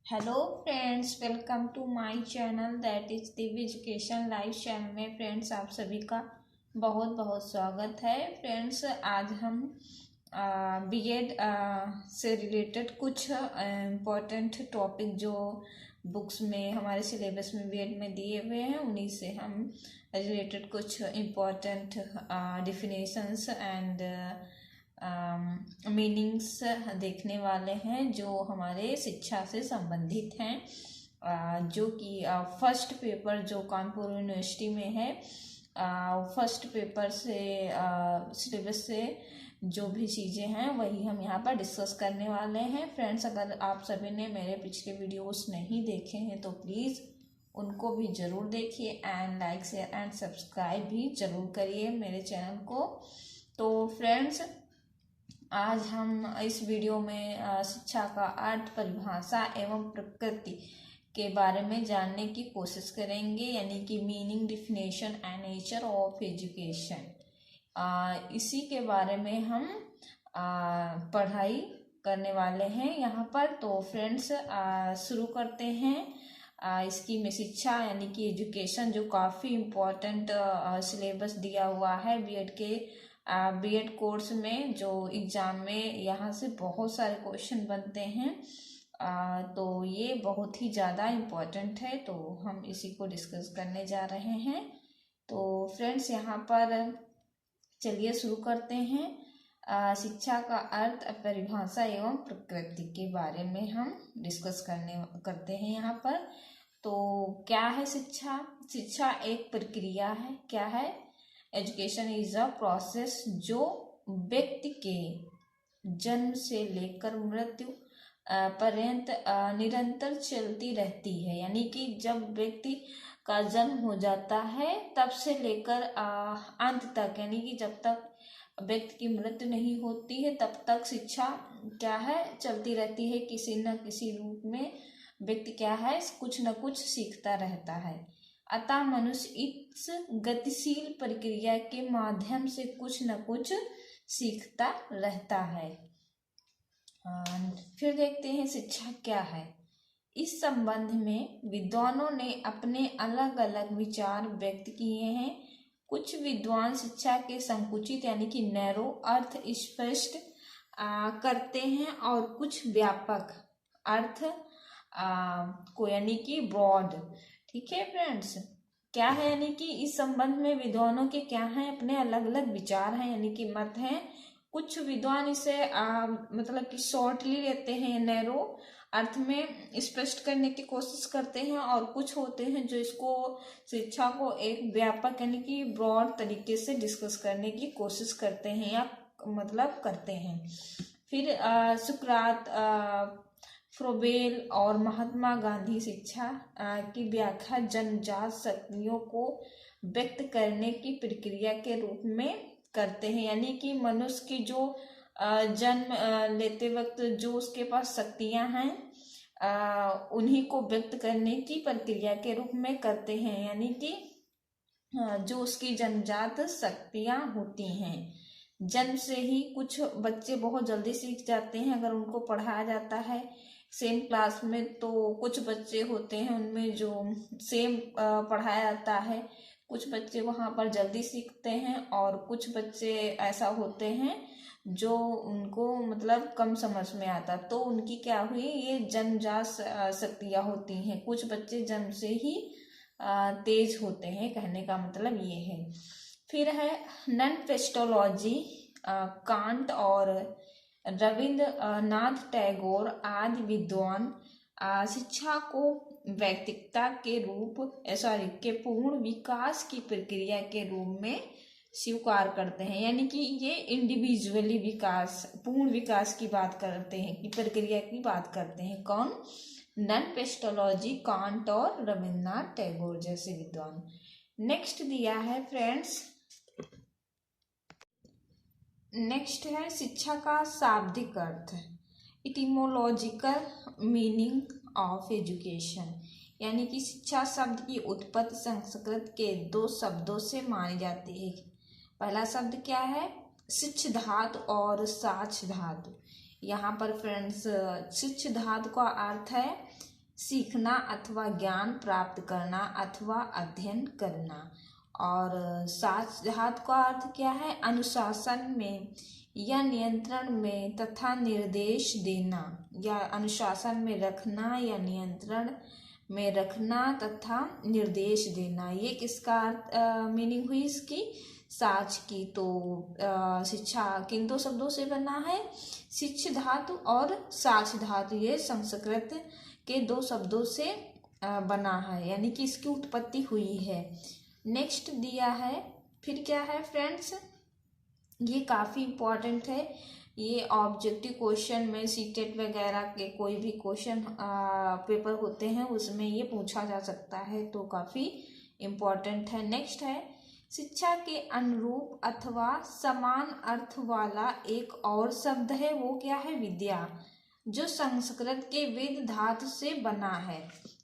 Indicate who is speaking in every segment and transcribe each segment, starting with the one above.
Speaker 1: Hello friends, welcome to my channel that is Divya education live channel में friends आप सभी का बहुत बहुत स्वागत है। फ्रेंड्स, आज हम बीएड से रिलेटेड कुछ इम्पोर्टेंट टॉपिक जो बुक्स में हमारे सिलेबस में बीएड में दिए हुए हैं उन्हीं से हम रिलेटेड कुछ इम्पोर्टेंट डिफिनेशंस एंड मीनिंग्स देखने वाले हैं जो हमारे शिक्षा से संबंधित हैं। जो कि फर्स्ट पेपर जो कानपुर यूनिवर्सिटी में है, फर्स्ट पेपर से सिलेबस से जो भी चीज़ें हैं वही हम यहाँ पर डिस्कस करने वाले हैं। फ्रेंड्स, अगर आप सभी ने मेरे पिछले वीडियोस नहीं देखे हैं तो प्लीज़ उनको भी ज़रूर देखिए and like share and subscribe भी ज़रूर करिए मेरे चैनल को। तो फ्रेंड्स, आज हम इस वीडियो में शिक्षा का अर्थ, परिभाषा एवं प्रकृति के बारे में जानने की कोशिश करेंगे, यानी कि meaning, definition and nature of education. इसी के बारे में हम पढ़ाई करने वाले हैं यहाँ पर। तो फ्रेंड्स, शुरू करते हैं। इसकी में शिक्षा यानी कि एजुकेशन जो काफ़ी इम्पोर्टेंट सिलेबस दिया हुआ है बीएड के बीएड कोर्स में, जो एग्ज़ाम में यहाँ से बहुत सारे क्वेश्चन बनते हैं। तो ये बहुत ही ज़्यादा इम्पोर्टेंट है, तो हम इसी को डिस्कस करने जा रहे हैं। तो फ्रेंड्स, यहाँ पर चलिए शुरू करते हैं। शिक्षा का अर्थ, परिभाषा एवं प्रकृति के बारे में हम डिस्कस करते हैं यहाँ पर। तो क्या है शिक्षा? शिक्षा एक प्रक्रिया है। क्या है? एजुकेशन इज अ प्रोसेस जो व्यक्ति के जन्म से लेकर मृत्यु पर्यंत निरंतर चलती रहती है। यानी कि जब व्यक्ति का जन्म हो जाता है तब से लेकर अंत तक, यानी कि जब तक व्यक्ति की मृत्यु नहीं होती है तब तक शिक्षा क्या है, चलती रहती है। किसी न किसी रूप में व्यक्ति क्या है, कुछ न कुछ सीखता रहता है। अतः मनुष्य इस गतिशील प्रक्रिया के माध्यम से कुछ न कुछ सीखता रहता है। फिर देखते हैं शिक्षा क्या है। इस संबंध में विद्वानों ने अपने अलग अलग विचार व्यक्त किए हैं। कुछ विद्वान शिक्षा के संकुचित यानी कि नैरो अर्थ स्पष्ट करते हैं और कुछ व्यापक अर्थ को यानी कि ब्रॉड। ठीक है फ्रेंड्स, क्या है, यानी कि इस संबंध में विद्वानों के क्या हैं, अपने अलग अलग विचार हैं यानी कि मत हैं। कुछ विद्वान इसे मतलब कि शॉर्टली लेते हैं, नैरो अर्थ में स्पष्ट करने की कोशिश करते हैं, और कुछ होते हैं जो इसको शिक्षा को एक व्यापक यानी कि ब्रॉड तरीके से डिस्कस करने की कोशिश करते हैं या मतलब करते हैं। फिर सुकरात, फ्रोबेल और महात्मा गांधी शिक्षा की व्याख्या जन्मजात शक्तियों को व्यक्त करने की प्रक्रिया के रूप में करते हैं। यानी कि मनुष्य की जो जन्म लेते वक्त जो उसके पास शक्तियां हैं उन्हीं को व्यक्त करने की प्रक्रिया के रूप में करते हैं। यानी कि जो उसकी जन्मजात शक्तियां होती हैं, जन्म से ही कुछ बच्चे बहुत जल्दी सीख जाते हैं अगर उनको पढ़ाया जाता है सेम क्लास में। तो कुछ बच्चे होते हैं उनमें जो सेम पढ़ाया जाता है, कुछ बच्चे वहाँ पर जल्दी सीखते हैं, और कुछ बच्चे ऐसा होते हैं जो उनको मतलब कम समझ में आता, तो उनकी क्या हुई, ये जन्मजात शक्तियाँ होती हैं। कुछ बच्चे जन्म से ही तेज होते हैं, कहने का मतलब ये है। फिर है नन पेस्टोलॉजी, कांट और रविंद्रनाथ टैगोर आदि विद्वान शिक्षा को व्यक्तिगता के पूर्ण विकास की प्रक्रिया के रूप में स्वीकार करते हैं। यानी कि ये इंडिविजुअली विकास, पूर्ण विकास की बात करते हैं, की प्रक्रिया की बात करते हैं। कौन? नन पेस्टोलॉजी, कांट और रविंद्रनाथ टैगोर जैसे विद्वान। नेक्स्ट दिया है फ्रेंड्स, नेक्स्ट है शिक्षा का शाब्दिक अर्थ, इटिमोलॉजिकल मीनिंग ऑफ एजुकेशन। यानी कि शिक्षा शब्द की उत्पत्ति संस्कृत के दो शब्दों से मानी जाती है। पहला शब्द क्या है? शिक्ष धातु और साक्ष धातु। यहाँ पर फ्रेंड्स शिक्ष धातु का अर्थ है सीखना अथवा ज्ञान प्राप्त करना अथवा अध्ययन करना। और साथ धातु का अर्थ क्या है? अनुशासन में या नियंत्रण में तथा निर्देश देना, या अनुशासन में रखना या नियंत्रण में रखना तथा निर्देश देना। ये किसका मीनिंग हुई इसकी? साच की। तो शिक्षा किन दो शब्दों से बना है? शिक्ष धातु और साच धातु, ये संस्कृत के दो शब्दों से बना है, यानी कि इसकी उत्पत्ति हुई है। नेक्स्ट दिया है, फिर क्या है फ्रेंड्स, ये काफ़ी इम्पोर्टेंट है। ये ऑब्जेक्टिव क्वेश्चन में सीटेट वगैरह के कोई भी क्वेश्चन पेपर होते हैं उसमें ये पूछा जा सकता है, तो काफ़ी इम्पोर्टेंट है। नेक्स्ट है, शिक्षा के अनुरूप अथवा समान अर्थ वाला एक और शब्द है, वो क्या है? विद्या, जो संस्कृत के विद धातु से बना है।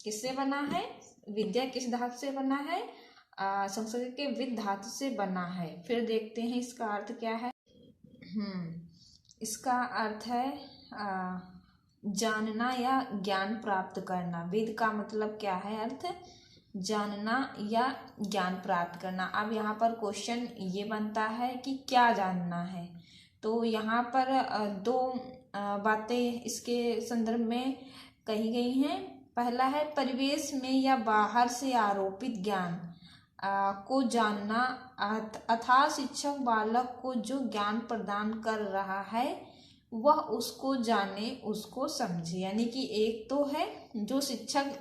Speaker 1: किससे बना है? विद्या किस धातु से बना है? संस्कृत के विद धातु से बना है। फिर देखते हैं इसका अर्थ क्या है। इसका अर्थ है जानना या ज्ञान प्राप्त करना। विद का मतलब क्या है? अर्थ जानना या ज्ञान प्राप्त करना। अब यहाँ पर क्वेश्चन ये बनता है कि क्या जानना है, तो यहाँ पर दो बातें इसके संदर्भ में कही गई हैं। पहला है, परिवेश में या बाहर से आरोपित ज्ञान को जानना, अर्थात शिक्षक बालक को जो ज्ञान प्रदान कर रहा है वह उसको जाने, उसको समझे। यानी कि एक तो है जो शिक्षक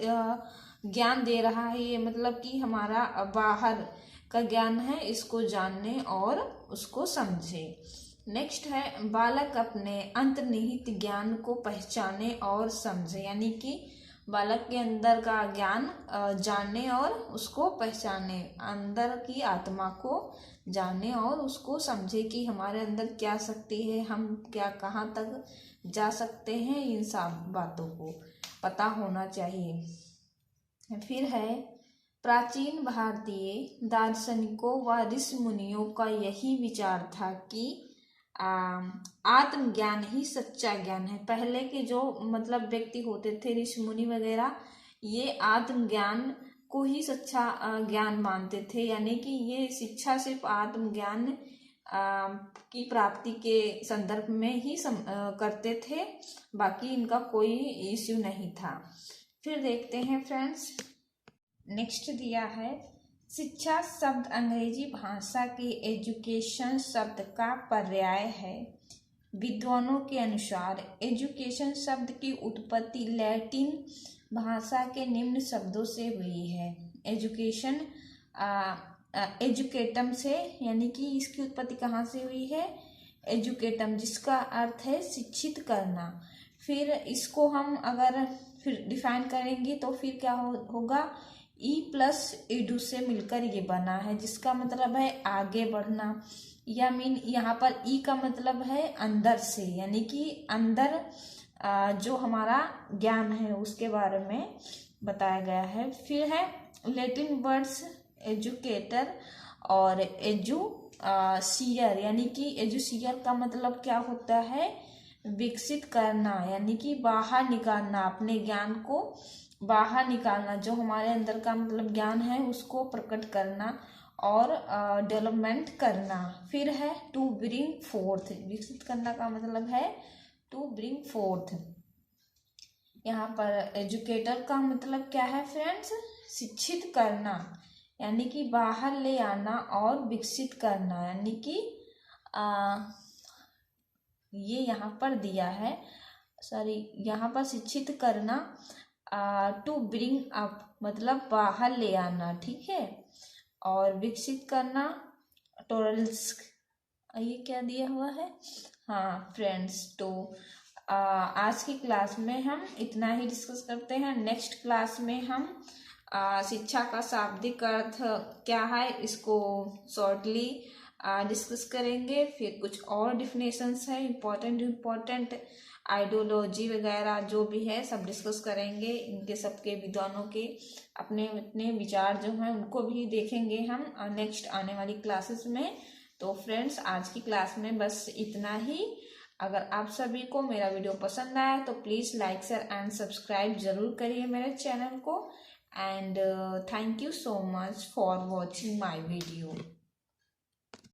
Speaker 1: ज्ञान दे रहा है, ये मतलब कि हमारा बाहर का ज्ञान है, इसको जानने और उसको समझे। नेक्स्ट है, बालक अपने अंतर्निहित ज्ञान को पहचाने और समझे। यानी कि बालक के अंदर का ज्ञान जानने और उसको पहचाने, अंदर की आत्मा को जाने और उसको समझे कि हमारे अंदर क्या शक्ति है, हम क्या कहाँ तक जा सकते हैं, इन सब बातों को पता होना चाहिए। फिर है, प्राचीन भारतीय दार्शनिकों व ऋषि मुनियों का यही विचार था कि आत्मज्ञान ही सच्चा ज्ञान है। पहले के जो मतलब व्यक्ति होते थे, ऋषि मुनि वगैरह, ये आत्मज्ञान को ही सच्चा ज्ञान मानते थे। यानी कि ये शिक्षा सिर्फ आत्मज्ञान की प्राप्ति के संदर्भ में ही करते थे, बाकी इनका कोई इश्यू नहीं था। फिर देखते हैं फ्रेंड्स, नेक्स्ट दिया है, शिक्षा शब्द अंग्रेजी भाषा के एजुकेशन शब्द का पर्याय है। विद्वानों के अनुसार एजुकेशन शब्द की उत्पत्ति लैटिन भाषा के निम्न शब्दों से हुई है। एजुकेशन एजुकेटम से, यानी कि इसकी उत्पत्ति कहाँ से हुई है? एजुकेटम, जिसका अर्थ है शिक्षित करना। फिर इसको हम अगर फिर डिफाइन करेंगे तो फिर क्या होगा? ई प्लस एडू से मिलकर ये बना है, जिसका मतलब है आगे बढ़ना, या मीन यहाँ पर ई का मतलब है अंदर से, यानी कि अंदर जो हमारा ज्ञान है उसके बारे में बताया गया है। फिर है लैटिन वर्ड्स एजुकेटर और एजुसियर, यानी कि एजुसियर का मतलब क्या होता है? विकसित करना, यानी कि बाहर निकालना, अपने ज्ञान को बाहर निकालना, जो हमारे अंदर का मतलब ज्ञान है उसको प्रकट करना और डेवलपमेंट करना। फिर है टू ब्रिंग फोर्थ, विकसित करना का मतलब है टू ब्रिंग फोर्थ। यहाँ पर एजुकेटर का मतलब क्या है फ्रेंड्स? शिक्षित करना, यानी कि बाहर ले आना और विकसित करना, यानी कि ये यहाँ पर दिया है, यहाँ पर शिक्षित करना, टू ब्रिंग अप मतलब बाहर ले आना, ठीक है, और विकसित करना टोरल्स, ये क्या दिया हुआ है। हाँ फ्रेंड्स, तो आज की क्लास में हम इतना ही डिस्कस करते हैं। नेक्स्ट क्लास में हम शिक्षा का शाब्दिक अर्थ क्या है इसको शॉर्टली डिस्कस करेंगे। फिर कुछ और डिफिनेशंस है इम्पोर्टेंट आइडियोलॉजी वगैरह जो भी है सब डिस्कस करेंगे। इनके सबके विद्वानों के अपने अपने विचार जो हैं उनको भी देखेंगे हम नेक्स्ट आने वाली क्लासेस में। तो फ्रेंड्स, आज की क्लास में बस इतना ही। अगर आप सभी को मेरा वीडियो पसंद आया तो please like share and subscribe ज़रूर करिए मेरे चैनल को। And thank you so much for watching my video.